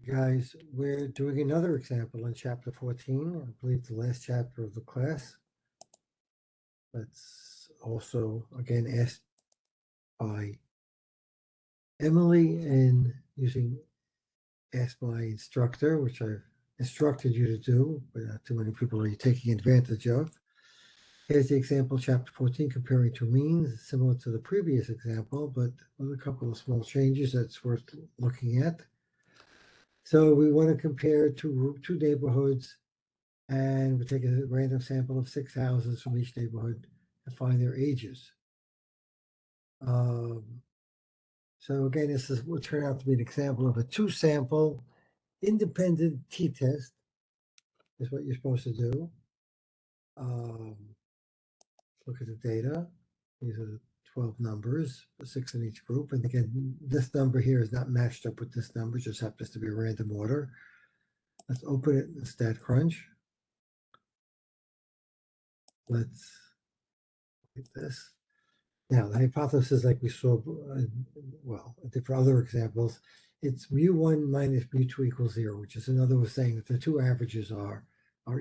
Guys, we're doing another example in chapter 14, I believe the last chapter of the class. That's also, again, asked by Emily and using Ask My Instructor, which I've instructed you to do, but not too many people are taking advantage of. Here's the example, chapter 14, comparing two means, similar to the previous example, but with a couple of small changes that's worth looking at. So we want to compare two neighborhoods, and we take a random sample of 6 houses from each neighborhood and find their ages. So again, this will turn out to be an example of a two-sample independent t-test is what you're supposed to do. Look at the data. These are the 12 numbers, 6 in each group. And again, this number here is not matched up with this number, it just happens to be a random order. Let's open it in StatCrunch. Let's look at this. Now, the hypothesis, like we saw, well, for other examples, it's mu1 minus mu2 equals 0, which is another way of saying that the two averages are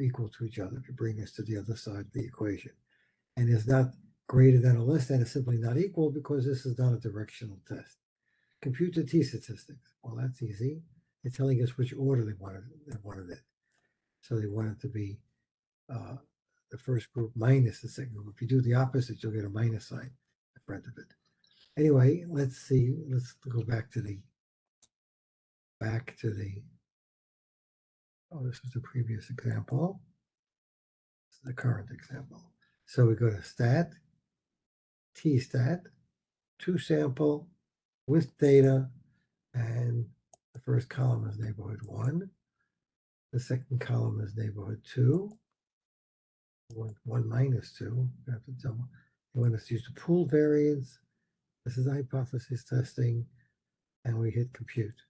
equal to each other to bring us to the other side of the equation. And is not greater than or less than, is simply not equal because this is not a directional test. Compute the t-statistics. Well, that's easy. They're telling us which order they wanted it. So they want it to be the first group minus the second group. If you do the opposite, you'll get a minus sign in front of it. Anyway, let's see. Let's go back to the. Oh, this was the previous example. This is the current example. So we go to stat, t-stat, two sample with data, and the first column is neighborhood 1. The second column is neighborhood 2. 1 minus 2. You have to double. You want us to use the pool variance. This is hypothesis testing, and we hit compute.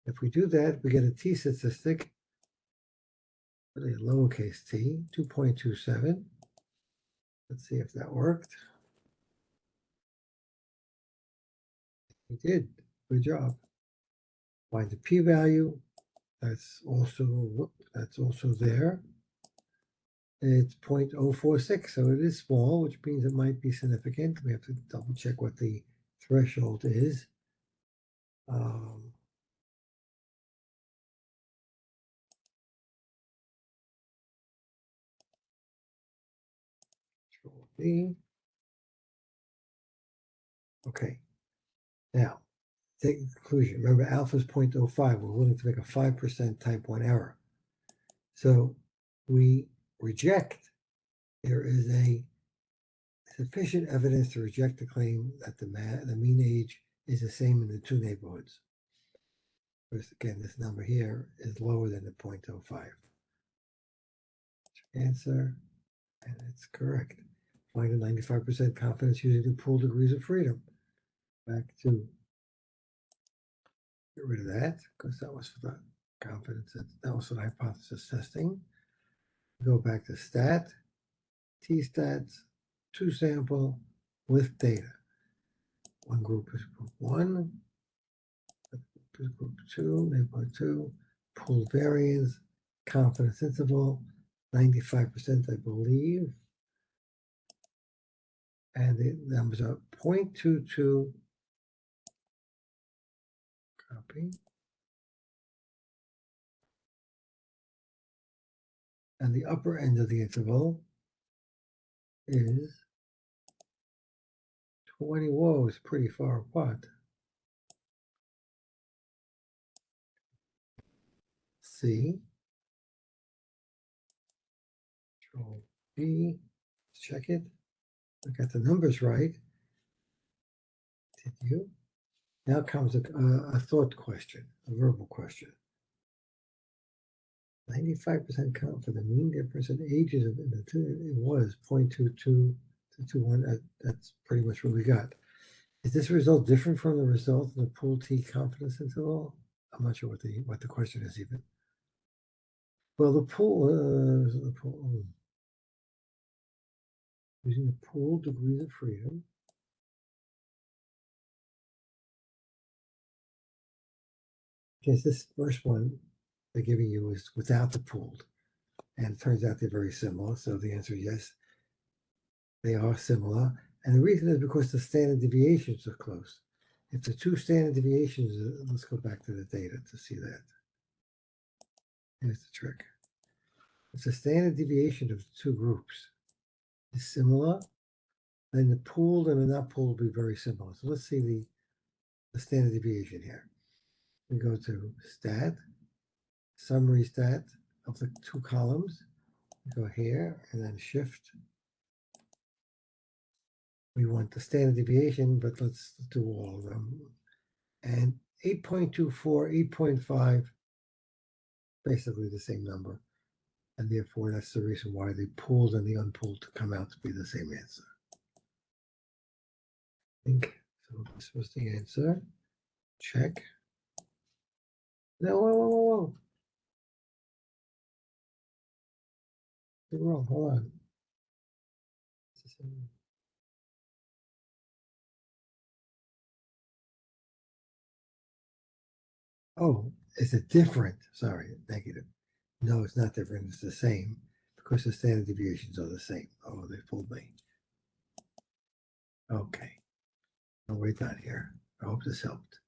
If we do that, we get a t-statistic, really a lowercase t, 2.27. Let's see if that worked. We did. Good job. Find the p-value. That's also there. It's 0.046, so it is small, which means it might be significant. We have to double check what the threshold is. Control V. Okay. Now, take the conclusion. Remember, alpha is 0.05. We're willing to make a 5% type 1 error. So we reject. There is a sufficient evidence to reject the claim that the mean age is the same in the two neighborhoods. Because again, this number here is lower than the 0.05. Answer, and it's correct. Find a 95% confidence using the pool degrees of freedom. Back to get rid of that because that was for the confidence. That was for the hypothesis testing. Go back to stat, t-stats, two sample with data. One group is group 1, group 2, neighborhood 2, pool variance, confidence interval, 95%, I believe. And the numbers are 0.22. Copy. And the upper end of the interval is 20. Whoa, it's pretty far apart. C. Control B. Let's check it. I got the numbers right. Did you? Now comes a thought question, a verbal question. 95% count for the mean difference in ages of the two. It was 0.22 to 21. That's pretty much what we got. Is this result different from the result of the pool T confidence interval? I'm not sure what the question is even. Well, the pool using the pool degrees of freedom. Because this first one they're giving you is without the pooled. And it turns out they're very similar. So the answer is yes, they are similar. And the reason is because the standard deviations are close. If the two standard deviations, let's go back to the data to see that. Here's the trick. If the standard deviation of the two groups is similar, then the pooled and the not pooled will be very similar. So let's see the standard deviation here. We go to stat, summary stat of the two columns. We go here and then shift. We want the standard deviation, but let's do all of them. And 8.24, 8.5, basically the same number. And therefore, that's the reason why the pooled and the unpooled to come out to be the same answer. I think so. This was the answer. Check. No, whoa. You're wrong. Hold on. Oh, is it different? Sorry, negative. No, it's not different. It's the same because the standard deviations are the same. Oh, they fooled me. Okay. I'll wait down here. I hope this helped.